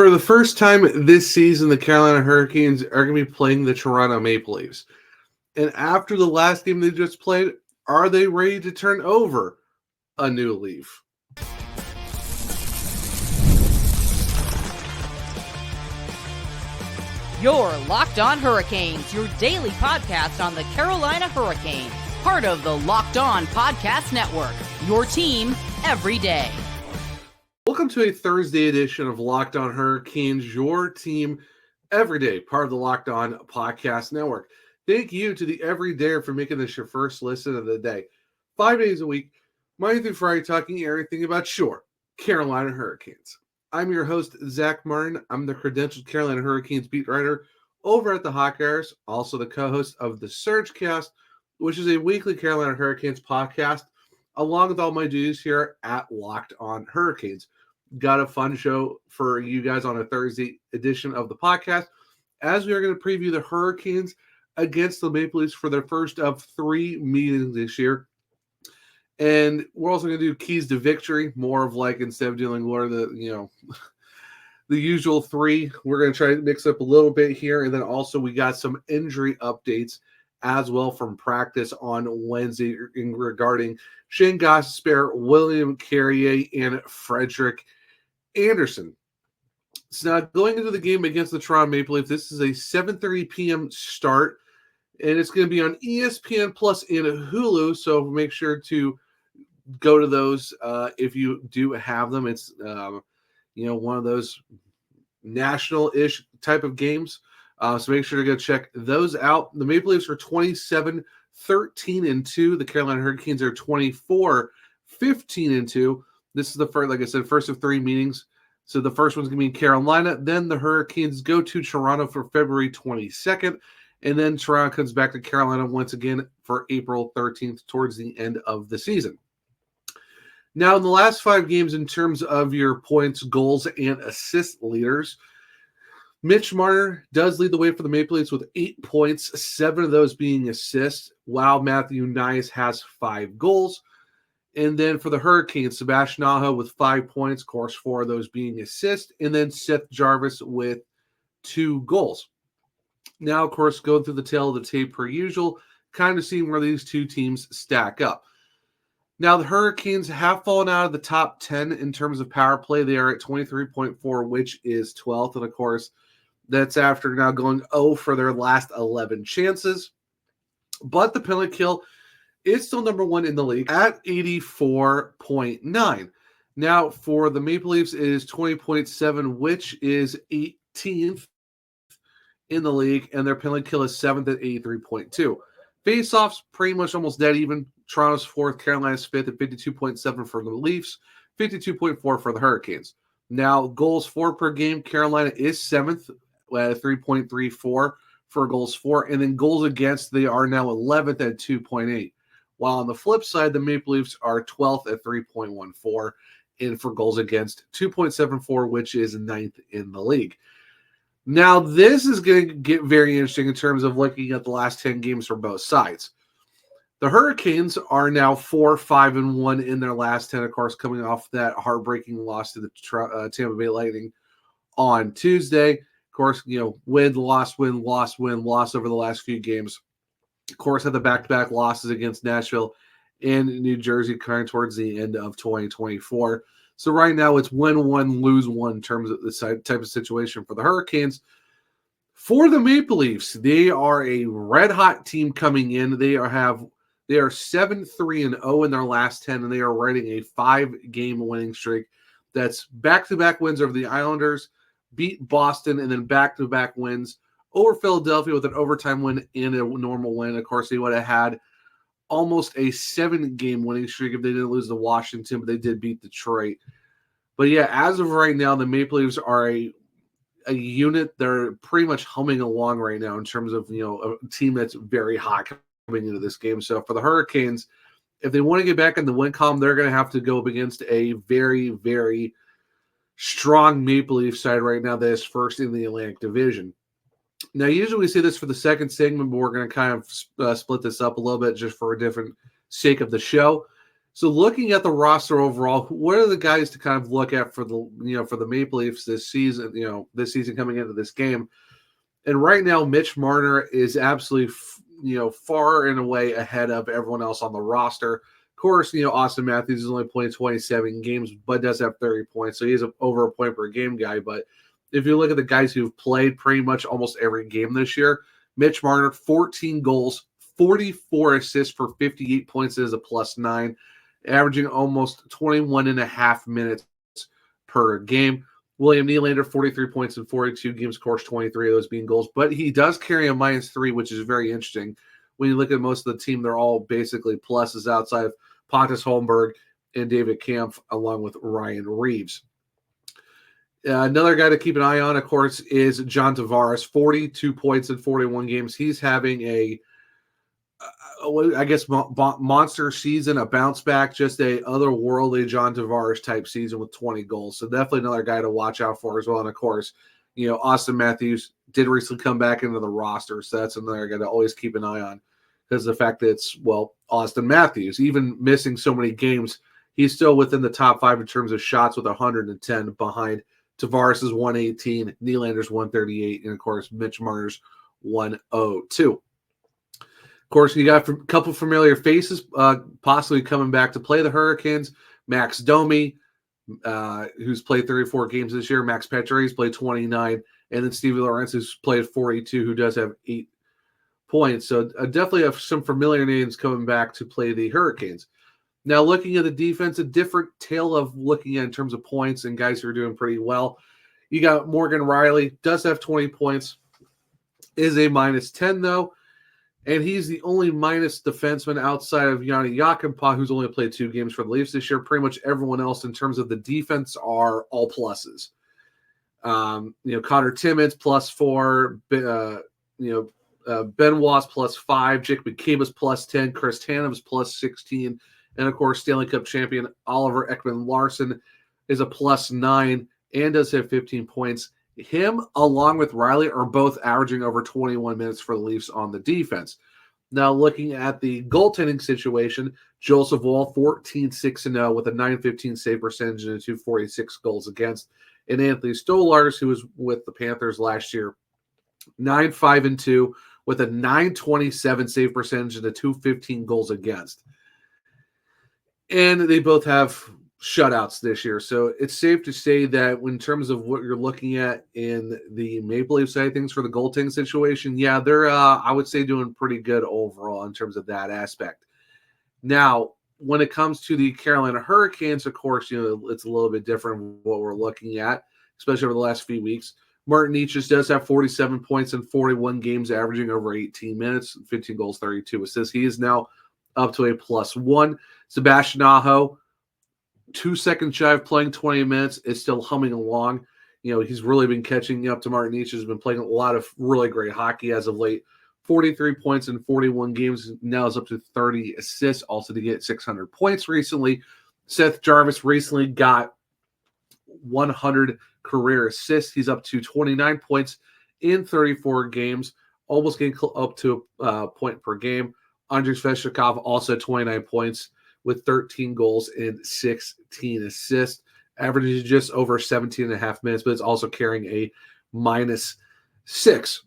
For the first time this season, the Carolina Hurricanes are going to be playing the Toronto Maple Leafs. And after the last game they just played, are they ready to turn over a new leaf? You're Locked On Hurricanes, your daily podcast on the Carolina Hurricanes, part of the Locked On Podcast Network, your team every day. Welcome to a Thursday edition of Locked On Hurricanes, your team every day, part of the Locked On Podcast Network. Thank you to the Everydayer for making this your first listen of the day. 5 days a week, Monday through Friday, talking everything about your Carolina Hurricanes. I'm your host, Zach Martin. I'm the credentialed Carolina Hurricanes beat writer over at the Hawkeyes, also the co-host of the Surgecast, which is a weekly Carolina Hurricanes podcast, along with all my duties here at Locked On Hurricanes. Got a fun show for you guys on a Thursday edition of the podcast, as we are going to preview the Hurricanes against the Maple Leafs for their first of 3 meetings this year. And we're also going to do keys to victory, more of like instead of doing what are the usual 3, we're going to try to mix up a little bit here. And then also we got some injury updates as well from practice on Wednesday regarding Shayne Gostisbehere, William Carrier, and Frederik Andersen. So now going into the game against the Toronto Maple Leafs, this is a 7:30 p.m. start, and it's going to be on ESPN Plus and Hulu, so make sure to go to those if you do have them. It's one of those national-ish type of games, so make sure to go check those out. The Maple Leafs are 27-13-2. The Carolina Hurricanes are 24-15-2. This is the first, like I said, first of 3 meetings. So the first one's going to be in Carolina. Then the Hurricanes go to Toronto for February 22nd. And then Toronto comes back to Carolina once again for April 13th towards the end of the season. Now, in the last 5 games, in terms of your points, goals, and assist leaders, Mitch Marner does lead the way for the Maple Leafs with 8 points, 7 of those being assists, while Matthew Knies has 5 goals. And then for the Hurricanes, Sebastian Aho with 5 points, of course, 4 of those being assists, and then Seth Jarvis with 2 goals. Now, of course, going through the tail of the tape per usual, kind of seeing where these 2 teams stack up. Now, the Hurricanes have fallen out of the top 10 in terms of power play. They are at 23.4, which is 12th. And, of course, that's after now going 0 for their last 11 chances. But the penalty kill is still number 1 in the league at 84.9. Now, for the Maple Leafs, it is 20.7, which is 18th in the league, and their penalty kill is 7th at 83.2. Face-offs, pretty much almost dead even. Toronto's 4th, Carolina's 5th at 52.7 for the Leafs, 52.4 for the Hurricanes. Now, goals for per game, Carolina is 7th at 3.34 for goals for, and then goals against, they are now 11th at 2.8. While on the flip side, the Maple Leafs are 12th at 3.14, and for goals against, 2.74, which is 9th in the league. Now, this is going to get very interesting in terms of looking at the last 10 games for both sides. The Hurricanes are now 4-5-1 in their last 10, of course, coming off that heartbreaking loss to the Tampa Bay Lightning on Tuesday. Of course, win, loss over the last few games. Of course, had the back-to-back losses against Nashville and New Jersey kind of towards the end of 2024. So right now it's win 1, lose 1 in terms of this type of situation for the Hurricanes. For the Maple Leafs, they are a red-hot team coming in. They are 7-3-0 in their last 10, and they are riding a 5-game winning streak. That's back-to-back wins over the Islanders, beat Boston, and then back-to-back wins over Philadelphia with an overtime win and a normal win. Of course, they would have had almost a 7-game winning streak if they didn't lose to Washington, but they did beat Detroit. But yeah, as of right now, the Maple Leafs are a unit. They're pretty much humming along right now in terms of, a team that's very hot coming into this game. So for the Hurricanes, if they want to get back in the win column, they're going to have to go up against a very, very strong Maple Leaf side right now that is first in the Atlantic Division. Now, usually we say this for the second segment, but we're going to kind of split this up a little bit just for a different sake of the show. So looking at the roster overall, what are the guys to kind of look at for the Maple Leafs this season, coming into this game? And right now, Mitch Marner is absolutely, far and away ahead of everyone else on the roster. Of course, Austin Matthews is only playing 27 games, but does have 30 points. So he's over a point per game guy. But if you look at the guys who've played pretty much almost every game this year, Mitch Marner, 14 goals, 44 assists for 58 points is a +9, averaging almost 21 and a half minutes per game. William Nylander, 43 points in 42 games, of course, 23 of those being goals. But he does carry a -3, which is very interesting. When you look at most of the team, they're all basically pluses outside of Pontus Holmberg and David Kampf, along with Ryan Reeves. Another guy to keep an eye on, of course, is John Tavares, 42 points in 41 games. He's having monster season, a bounce back, just a otherworldly John Tavares type season with 20 goals. So definitely another guy to watch out for as well. And of course, Austin Matthews did recently come back into the roster. So that's another guy to always keep an eye on, because the fact that it's, Austin Matthews, even missing so many games, he's still within the top 5 in terms of shots with 110 behind Tavares is 118, Nylander's 138, and of course, Mitch Marner's 102. Of course, you got a couple familiar faces possibly coming back to play the Hurricanes. Max Domi, who's played 34 games this year. Max Pacioretty's played 29. And then Stevie Lawrence, who's played 42, who does have 8 points. So definitely have some familiar names coming back to play the Hurricanes. Now, looking at the defense, a different tale of looking at in terms of points and guys who are doing pretty well. You got Morgan Riley, does have 20 points, is a -10 though. And he's the only minus defenseman outside of Yanni Yakinpa, who's only played 2 games for the Leafs this year. Pretty much everyone else in terms of the defense are all pluses. Connor Timmins +4, Ben Wass +5, Jake McCabe +10, Chris Tanev +16, and of course Stanley Cup champion Oliver Ekman-Larsson is a +9 and does have 15 points. Him, along with Riley, are both averaging over 21 minutes for the Leafs on the defense. Now, looking at the goaltending situation, Joel Savall, 14-6-0 with a .915 save percentage and a .246 goals against. And Anthony Stolarz, who was with the Panthers last year, 9-5-2 with a .927 save percentage and a .215 goals against. And they both have shutouts this year. So it's safe to say that in terms of what you're looking at in the Maple Leaf side of things for the goaltending situation, yeah, they're, I would say, doing pretty good overall in terms of that aspect. Now, when it comes to the Carolina Hurricanes, of course, it's a little bit different from what we're looking at, especially over the last few weeks. Martin Necas does have 47 points in 41 games, averaging over 18 minutes, 15 goals, 32 assists. He is now up to a +1. Sebastian Aho, 2 seconds shy of playing 20 minutes, is still humming along. He's really been catching up to Martin Necas, has been playing a lot of really great hockey as of late. 43 points in 41 games, now is up to 30 assists, also to get 600 points recently. Seth Jarvis recently got 100 career assists. He's up to 29 points in 34 games, almost getting up to a point per game. Andrei Svechnikov also 29 points with 13 goals and 16 assists, averages just over 17 and a half minutes, but it's also carrying a -6.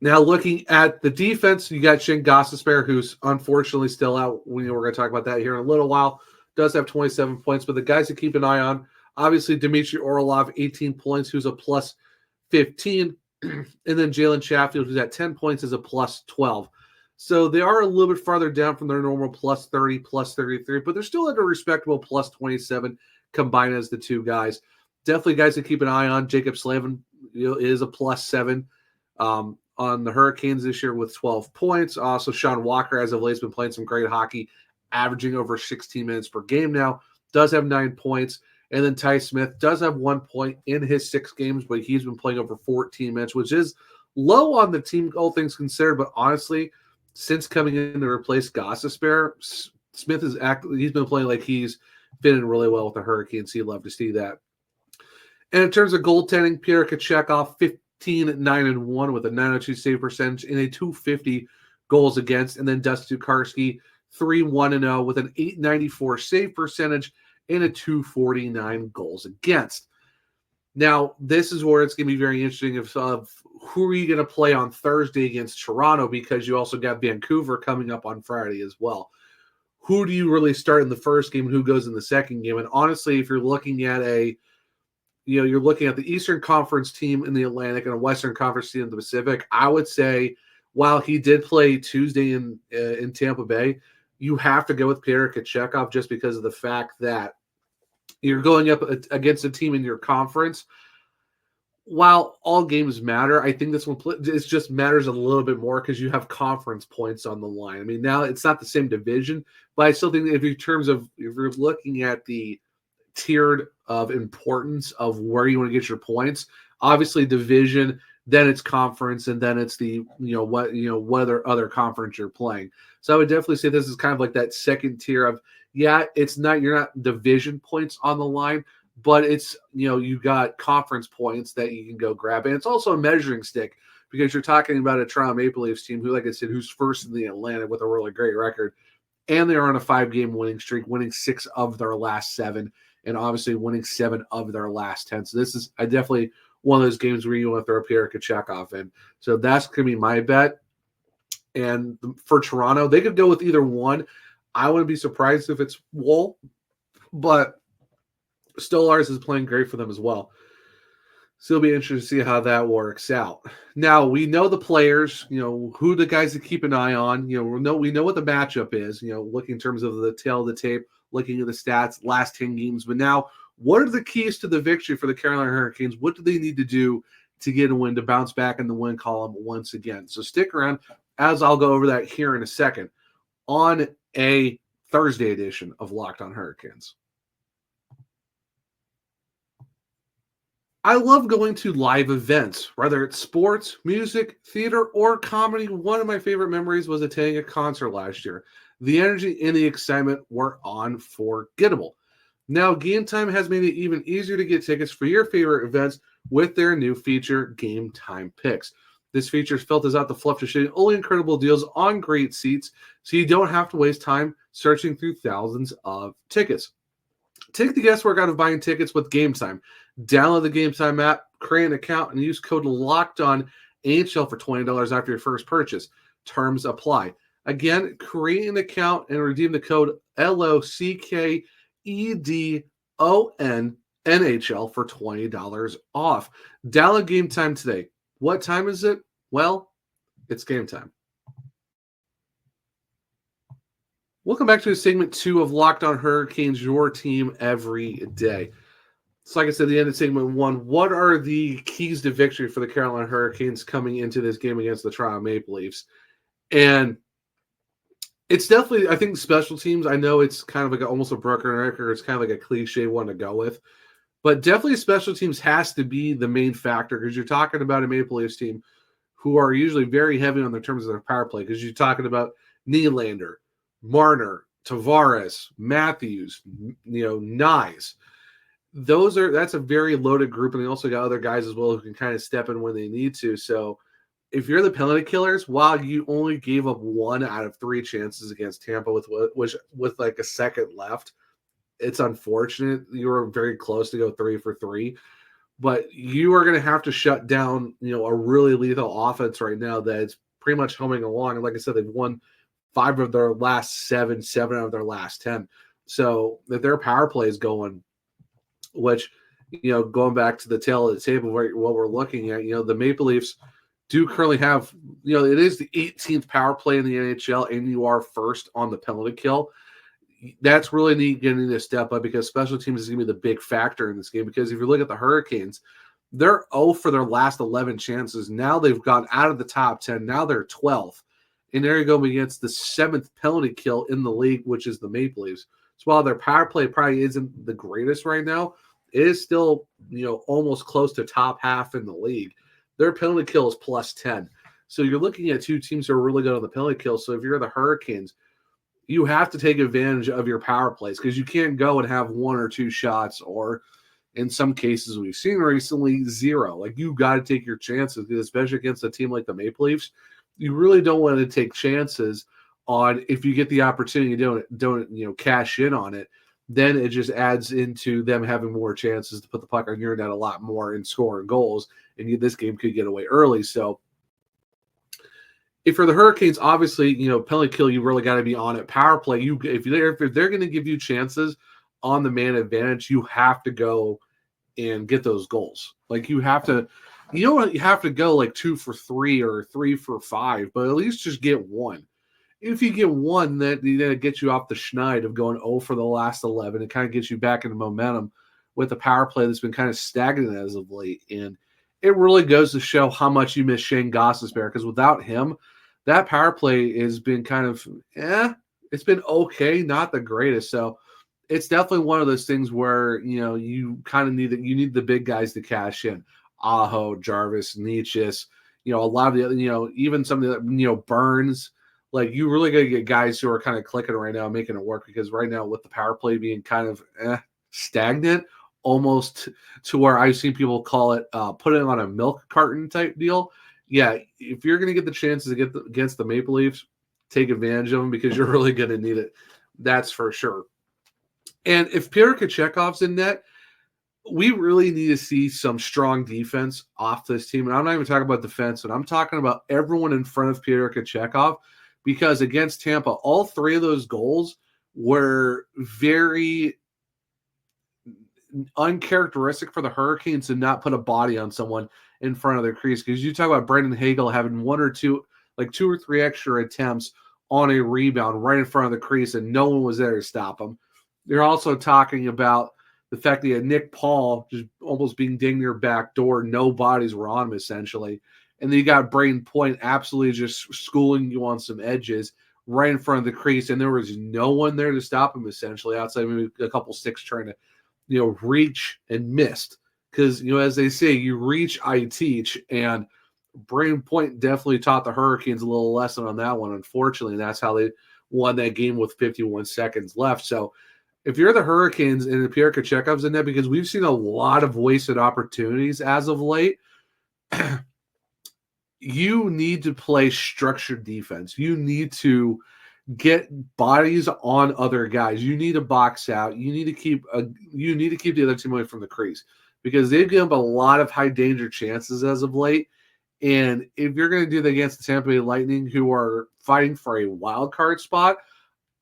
Now, looking at the defense, you got Shayne Gostisbehere, who's unfortunately still out. We're going to talk about that here in a little while. Does have 27 points, but the guys to keep an eye on, obviously, Dmitry Orlov, 18 points, who's a +15, and then Jalen Chatfield, who's at 10 points, is a +12. So they are a little bit farther down from their normal +30, +33, but they're still at a respectable +27 combined as the two guys. Definitely guys to keep an eye on. Jacob Slavin is a +7 on the Hurricanes this year with 12 points. Also, Sean Walker, as of late, has been playing some great hockey, averaging over 16 minutes per game now. Does have 9 points. And then Ty Smith does have 1 point in his 6 games, but he's been playing over 14 minutes, which is low on the team, all things considered. But honestly, since coming in to replace Gostisbehere, Smith he's been playing like he's fitting really well with the Hurricanes. You'd love to see that. And in terms of goaltending, Pierre Kachekov, 15-9-1 with a .902 save percentage and a .250 goals against. And then Dustin Tokarski, 3-1-0 with an 894 save percentage and a 249 goals against. Now, this is where it's going to be very interesting of who are you going to play on Thursday against Toronto, because you also got Vancouver coming up on Friday as well. Who do you really start in the first game and who goes in the second game? And honestly, if you're looking at you're looking at the Eastern Conference team in the Atlantic and a Western Conference team in the Pacific, I would say while he did play Tuesday in Tampa Bay, you have to go with Pyotr Kochetkov just because of the fact that you're going up against a team in your conference. While all games matter, I think this one it just matters a little bit more because you have conference points on the line. I mean, now it's not the same division, but I still think if you're looking at the tiered of importance of where you want to get your points, obviously division, then it's conference, and then it's the what other conference you're playing. So I would definitely say this is kind of like that second tier of you're not division points on the line, but it's you got conference points that you can go grab, and it's also a measuring stick because you're talking about a Toronto Maple Leafs team who, like I said, who's first in the Atlantic with a really great record, and they are on a 5-game winning streak, winning 6 of their last 7, and obviously winning 7 of their last 10. So this is definitely one of those games where you want to throw Pyotr Kochetkov in. So that's going to be my bet. And for Toronto, they could go with either one. I wouldn't be surprised if it's Woll, but Stolarz is playing great for them as well. So it'll be interesting to see how that works out. Now, we know the players, who the guys to keep an eye on. We know what the matchup is, looking in terms of the tail of the tape, looking at the stats, last 10 games. But now, what are the keys to the victory for the Carolina Hurricanes? What do they need to do to get a win, to bounce back in the win column once again? So stick around as I'll go over that here in a second on a Thursday edition of Locked On Hurricanes. I love going to live events, whether it's sports, music, theater, or comedy. One of my favorite memories was attending a concert last year. The energy and the excitement were unforgettable. Now, Gametime has made it even easier to get tickets for your favorite events with their new feature, Gametime Picks. This feature filters out the fluff to show you only incredible deals on great seats, so you don't have to waste time searching through thousands of tickets. Take the guesswork out of buying tickets with Gametime. Download the Gametime app, create an account, and use code LOCKEDONNHL for $20 after your first purchase. Terms apply. Again, create an account and redeem the code LOCKEDONNHL for $20 off. Download Gametime today. What time is it? Well, it's game time. Welcome back to segment 2 of Locked On Hurricanes, your team every day. So like I said, the end of segment 1, what are the keys to victory for the Carolina Hurricanes coming into this game against the Toronto Maple Leafs? And it's definitely, I think, special teams. I know it's kind of like almost a broken record. It's kind of like a cliche one to go with. But definitely special teams has to be the main factor because you're talking about a Maple Leafs team who are usually very heavy on the terms of their power play because you're talking about Nylander, Marner, Tavares, Matthews, Nyes. That's a very loaded group, and they also got other guys as well who can kind of step in when they need to. So if you're the penalty killers, while you only gave up 1 out of 3 chances against Tampa with like a second left, it's unfortunate. You were very close to go 3 for 3, but you are going to have to shut down, a really lethal offense right now that's pretty much humming along. And like I said, they've won 5 of their last 7 out of their last 10. So that their power play is going, which, going back to the tail of the table, what we're looking at, the Maple Leafs do currently have, it is the 18th power play in the NHL, and you are first on the penalty kill. That's really neat getting to step up because special teams is going to be the big factor in this game. Because if you look at the Hurricanes, they're 0 for their last 11 chances. Now they've gone out of the top 10. Now they're 12th. And they're going against the 7th penalty kill in the league, which is the Maple Leafs. So while their power play probably isn't the greatest right now, it is still, almost close to top half in the league. Their penalty kill is plus 10. So you're looking at 2 teams who are really good on the penalty kill. So if you're the Hurricanes, you have to take advantage of your power plays because you can't go and have 1 or 2 shots, or in some cases we've seen recently, 0. Like, you got to take your chances, especially against a team like the Maple Leafs. You really don't want to take chances on if you get the opportunity, don't cash in on it. Then it just adds into them having more chances to put the puck on your net a lot more and scoring goals. And this game could get away early. So if you're the Hurricanes, obviously, penalty kill, you really got to be on it. Power play, if they're going to give you chances on the man advantage, you have to go and get those goals. Like you have to, you have to go like 2 for 3 or 3 for 5, but at least just get one. If you get one, then it gets you off the schneid of going 0 for the last 11. It kind of gets you back into momentum with the power play that's been kind of stagnant as of late. And it really goes to show how much you miss Shayne Gostisbehere, because without him, that power play has been kind of, it's been okay, not the greatest. So it's definitely one of those things where, you kind of need the big guys to cash in. Aho, Jarvis, Nietzsche, a lot of the other, even some of the, Burns. Like, you really got to get guys who are kind of clicking right now, making it work, because right now with the power play being kind of stagnant, almost to where I've seen people call it put it on a milk carton type deal. Yeah, if you're going to get the chances to get against the Maple Leafs, take advantage of them, because you're really going to need it. That's for sure. And if Pyotr Kochekov's in net, we really need to see some strong defense off this team. And I'm not even talking about defense, and I'm talking about everyone in front of Pyotr Kochekov, because against Tampa, all 3 of those goals were very uncharacteristic for the Hurricanes to not put a body on someone in front of their crease. Because you talk about Brendan Hagel having 1 or 2, like 2 or 3 extra attempts on a rebound right in front of the crease, and no one was there to stop him. They're also talking about the fact that you had Nick Paul just almost being ding near back door. No bodies were on him, essentially. And then you got Braden Point absolutely just schooling you on some edges right in front of the crease, and there was no one there to stop him, essentially, outside maybe a couple sticks trying to, reach and missed. Because, as they say, you reach, I teach, and Braden Point definitely taught the Hurricanes a little lesson on that one, unfortunately, and that's how they won that game with 51 seconds left. So if you're the Hurricanes and Pyotr Kochekov's in there, because we've seen a lot of wasted opportunities as of late, you need to play structured defense. You need to get bodies on other guys. You need to box out. You need to keep the other team away from the crease, because they've given up a lot of high danger chances as of late. And if you're going to do that against the Tampa Bay Lightning, who are fighting for a wild card spot,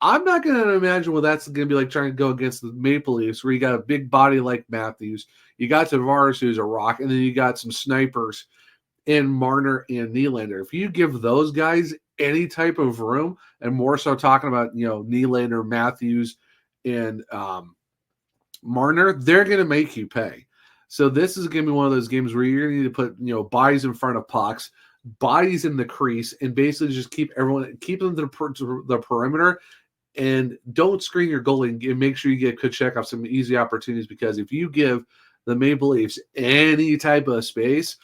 I'm not going to imagine what that's going to be like trying to go against the Maple Leafs, where you got a big body like Matthews, you got Tavares, who's a rock, and then you got some snipers in Marner and Nylander. If you give those guys any type of room, and more so talking about, Nylander, Matthews, and Marner, they're going to make you pay. So this is going to be one of those games where you're going to need to put, bodies in front of pucks, bodies in the crease, and basically just keep them to the perimeter, and don't screen your goalie, and make sure you get Kochekov some easy opportunities, because if you give the Maple Leafs any type of space,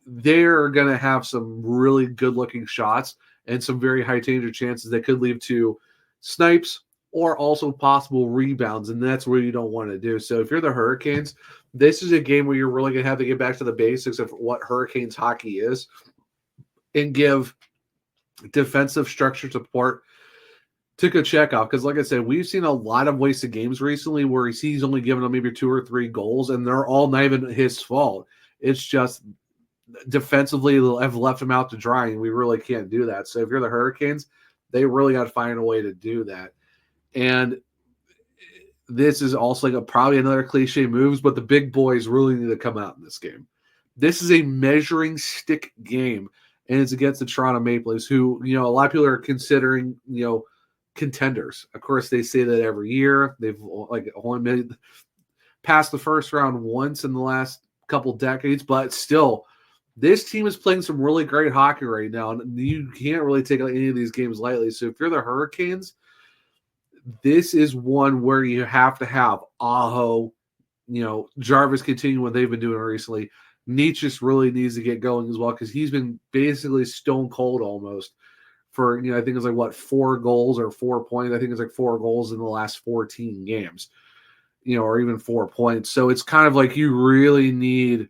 they're going to have some really good-looking shots and some very high-danger chances that could lead to snipes or also possible rebounds, and that's where you don't want to do. So if you're the Hurricanes, this is a game where you're really going to have to get back to the basics of what Hurricanes hockey is and give defensive structure support to Kochekov, because like I said, we've seen a lot of wasted games recently where he's only given them maybe 2 or 3 goals, and they're all not even his fault. It's just defensively have left him out to dry, and we really can't do that. So if you're the Hurricanes, they really got to find a way to do that. And this is also like probably another cliche moves, but the big boys really need to come out in this game. This is a measuring stick game, and it's against the Toronto Maple Leafs, who, a lot of people are considering, contenders. Of course, they say that every year. They've only made past the first round once in the last couple decades, but still, this team is playing some really great hockey right now, and you can't really take any of these games lightly. So if you're the Hurricanes, this is one where you have to have Aho, Jarvis continue what they've been doing recently. Nietzsche really needs to get going as well, because he's been basically stone cold almost for, I think it's like 4 goals or 4 points. I think it's like 4 goals in the last 14 games, or even 4 points. So it's kind of like you really need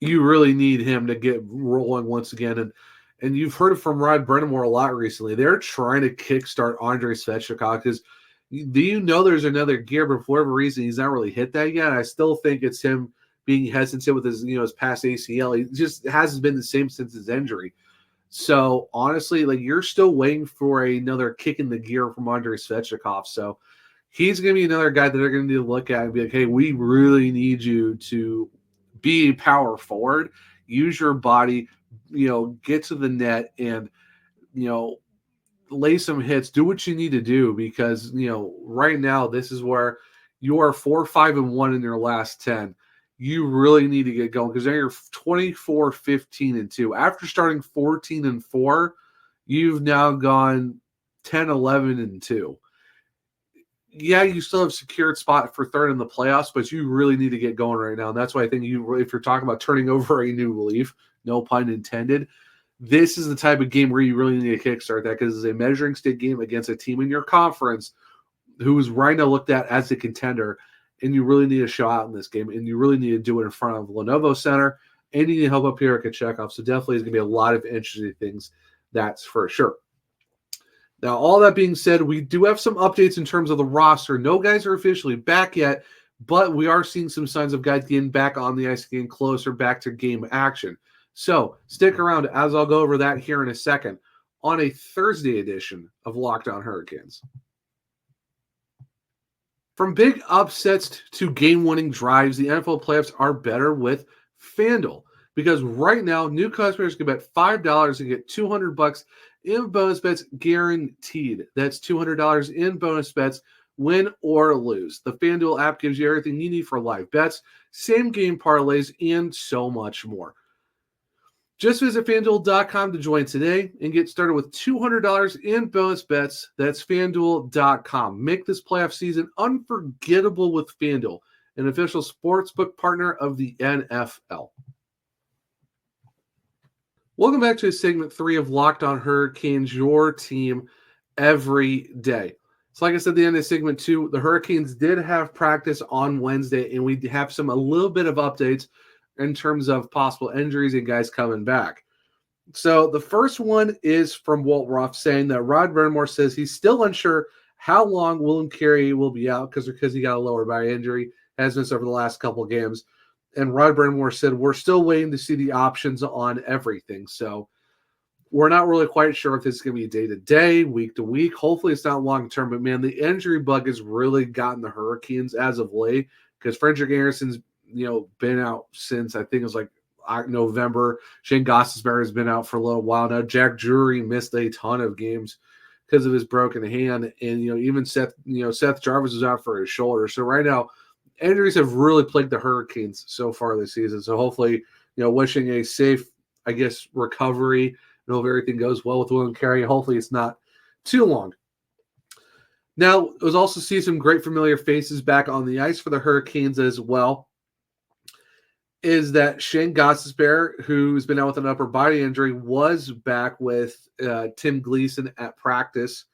him to get rolling once again. and you've heard it from Rod Brennamore a lot recently, they're trying to kickstart Andrei Svechnikov because do you know there's another gear, but for whatever reason, he's not really hit that yet. I still think it's him being hesitant with his, his past ACL. He just hasn't been the same since his injury. So honestly, like you're still waiting for another kick in the gear from Andrei Svechnikov. So he's going to be another guy that they're going to need to look at and be like, hey, we really need you to be a power forward, use your body, get to the net and, lay some hits, do what you need to do because, right now this is where you are 4-5-1 in your last 10. You really need to get going because now you're 24-15-2. After starting 14-4, you've now gone 10-11-2. Yeah, you still have secured spot for third in the playoffs, but you really need to get going right now. And that's why I think if you're talking about turning over a new leaf, no pun intended, this is the type of game where you really need to kickstart that because it's a measuring stick game against a team in your conference who is right now looked at as a contender, and you really need to show out in this game, and you really need to do it in front of Lenovo Center, and you need help up here at Kochetkov. So definitely is going to be a lot of interesting things, that's for sure. Now, all that being said, we do have some updates in terms of the roster. No guys are officially back yet, but we are seeing some signs of guys getting back on the ice, getting closer back to game action. So stick around as I'll go over that here in a second on a Thursday edition of Locked On Hurricanes. From big upsets to game-winning drives, the NFL playoffs are better with FanDuel because right now, new customers can bet $5 and get $200 in bonus bets guaranteed. That's $200 in bonus bets, win or lose. The FanDuel app gives you everything you need for live bets, same-game parlays, and so much more. Just visit FanDuel.com to join today and get started with $200 in bonus bets. That's FanDuel.com. Make this playoff season unforgettable with FanDuel, an official sportsbook partner of the NFL. Welcome back to segment 3 of Locked On Hurricanes, your team every day. So like I said at the end of segment 2, the Hurricanes did have practice on Wednesday, and we have a little bit of updates in terms of possible injuries and guys coming back. So the first one is from Walt Ruff saying that Rod Brennamore says he's still unsure how long Willem Carey will be out because he got a lower body injury, has missed over the last couple of games. And Rod Brennamore said, we're still waiting to see the options on everything. So we're not really quite sure if this is going to be day-to-day, week-to-week. Hopefully it's not long-term. But, man, the injury bug has really gotten the Hurricanes as of late because Frederik Andersen's been out since I think it was like November. Shayne Gostisbehere has been out for a little while now. Jack Drury missed a ton of games because of his broken hand, and even Seth Jarvis is out for his shoulder. So right now, injuries have really plagued the Hurricanes so far this season. So hopefully, wishing a safe, recovery. And hope everything goes well with Willem Carey. Hopefully, it's not too long. Now, it was also see some great familiar faces back on the ice for the Hurricanes as well. Is that Shayne Gostisbehere, who's been out with an upper body injury, was back with Tim Gleason at practice,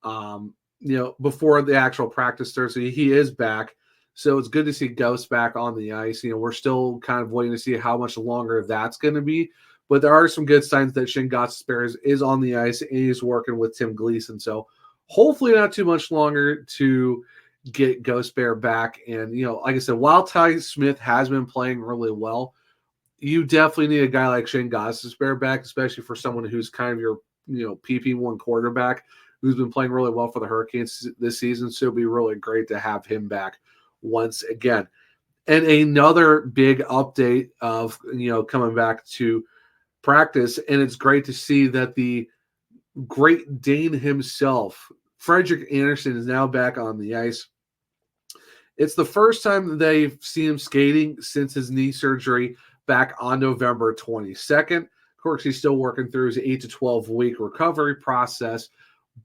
before the actual practice starts. So he is back. So it's good to see Ghost back on the ice. We're still kind of waiting to see how much longer that's going to be. But there are some good signs that Shayne Gostisbehere is on the ice and he's working with Tim Gleason. So hopefully not too much longer to get Ghost Bear back. And, like I said, while Ty Smith has been playing really well, you definitely need a guy like Shayne Gostisbehere back, especially for someone who's kind of your, PP1 quarterback who's been playing really well for the Hurricanes this season. So it'd be really great to have him back once again. And another big update of, coming back to practice. And it's great to see that the Great Dane himself, Frederik Andersen, is now back on the ice. It's the first time they've seen him skating since his knee surgery back on November 22nd. Of course, he's still working through his 8 to 12 week recovery process,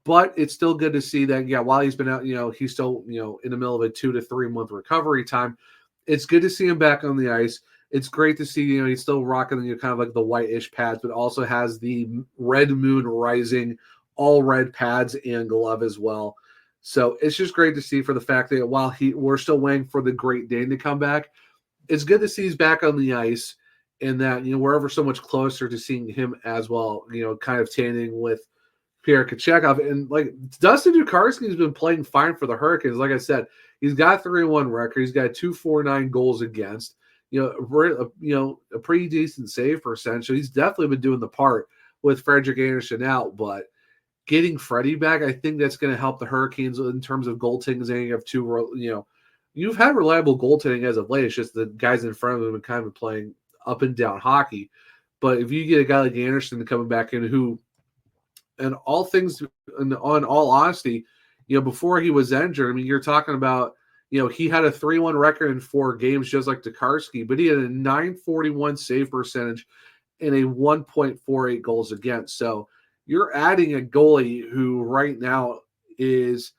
but it's still good to see that, while he's been out, he's still, in the middle of a 2 to 3 month recovery time. It's good to see him back on the ice. It's great to see, he's still rocking, kind of like the whitish pads, but also has the red moon rising, all red pads and glove as well. So it's just great to see for the fact that while we're still waiting for the Great Dane to come back, it's good to see he's back on the ice. in that, we're ever so much closer to seeing him as well, kind of tanding with Pierre Kachekov. And like Dustin Tokarski has been playing fine for the Hurricanes. Like I said, he's got a 3-1 record. He's got 249 goals against, a pretty decent save percentage. So he's definitely been doing the part with Frederik Andersen out. But getting Freddie back, I think that's going to help the Hurricanes in terms of goaltending. They have you've had reliable goaltending as of late. It's just the guys in front of them have been kind of playing up and down hockey. But if you get a guy like Andersen coming back in who, and all things, in all honesty, before he was injured, I mean, you're talking about, he had a 3-1 record in 4 games, just like Tokarski, but he had a .941 save percentage and a 1.48 goals against. So you're adding a goalie who right now is,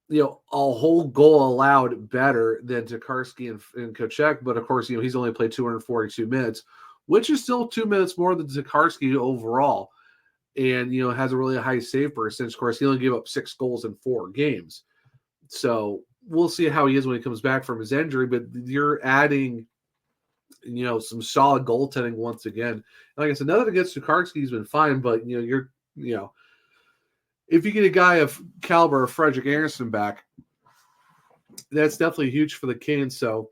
a whole goal allowed better than Tokarski and Tkachuk. But of course, he's only played 242 minutes, which is still 2 minutes more than Tokarski overall. And, has a really high save percentage. Of course, he only gave up 6 goals in 4 games. So we'll see how he is when he comes back from his injury. But you're adding, some solid goaltending once again. Like I said, nothing against Tokarski's been fine, but, if you get a guy of caliber of Frederik Andersen back, that's definitely huge for the Canes. So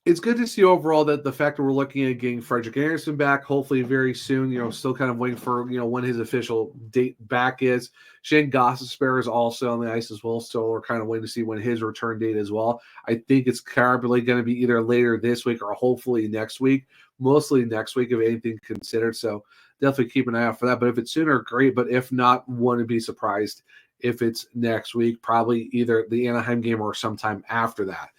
it's good to see overall that the fact that we're looking at getting Frederik Andersen back, hopefully very soon, still kind of waiting for, when his official date back is. Shayne Gostisbehere is also on the ice as well. So we're kind of waiting to see when his return date as well. I think it's probably going to be either later this week or hopefully next week, mostly next week if anything considered. So definitely keep an eye out for that. But if it's sooner, great. But if not, wouldn't be surprised if it's next week, probably either the Anaheim game or sometime after that.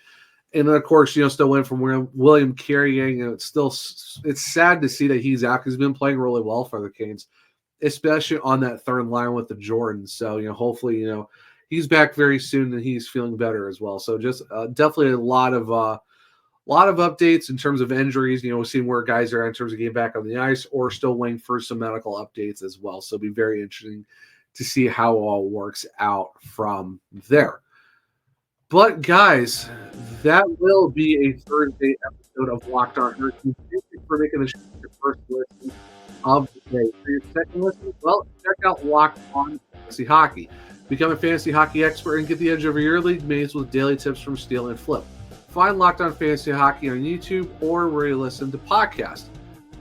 And then, of course, still went from William Carrier. It's sad to see that he's out because he's been playing really well for the Canes, especially on that third line with the Jordans. So, hopefully, he's back very soon and he's feeling better as well. So just definitely a lot of updates in terms of injuries, seeing where guys are in terms of getting back on the ice or still waiting for some medical updates as well. So it'll be very interesting to see how it all works out from there. But guys, that will be a Thursday episode of Locked On Hurricanes. Thank you for making this your first listen of the day. For your second listen, well, check out Locked On Fantasy Hockey. Become a fantasy hockey expert and get the edge over your league mates with daily tips from Steal and Flip. Find Locked On Fantasy Hockey on YouTube or where you listen to podcasts.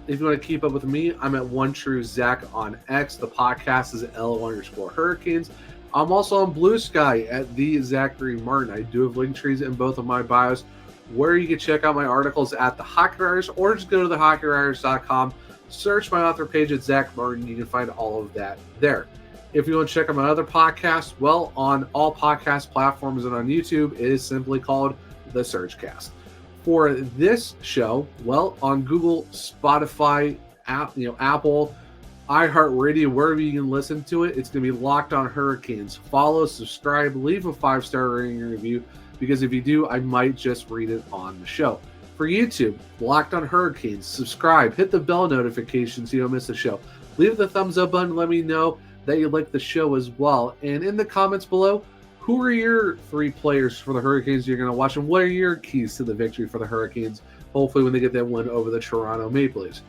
If you want to keep up with me, I'm at OneTrueZach on X. The podcast is at LO_Hurricanes. I'm also on Blue Sky at the Zachary Martin. I do have link trees in both of my bios where you can check out my articles at the Hockey Writers or just go to thehockeywriters.com, search my author page at Zach Martin. You can find all of that there. If you want to check out my other podcast, well, on all podcast platforms and on YouTube, it is simply called The Surgecast. For this show, well, on Google, Spotify, Apple, iHeartRadio, wherever you can listen to it, it's going to be Locked On Hurricanes. Follow, subscribe, leave a 5-star rating and review, because if you do, I might just read it on the show. For YouTube, Locked On Hurricanes, subscribe, hit the bell notification so you don't miss the show. Leave the thumbs up button, let me know that you like the show as well. And in the comments below, who are your 3 players for the Hurricanes you're going to watch, and what are your keys to the victory for the Hurricanes, hopefully when they get that win over the Toronto Maple Leafs?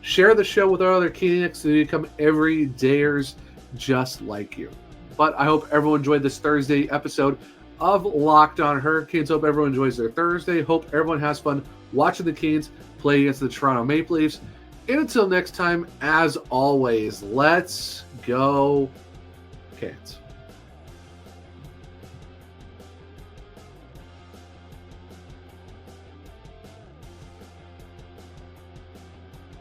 Share the show with our other Canucks so they become everydayers just like you. But I hope everyone enjoyed this Thursday episode of Locked On Hurricanes. Hope everyone enjoys their Thursday. Hope everyone has fun watching the Canes play against the Toronto Maple Leafs. And until next time, as always, let's go Canes.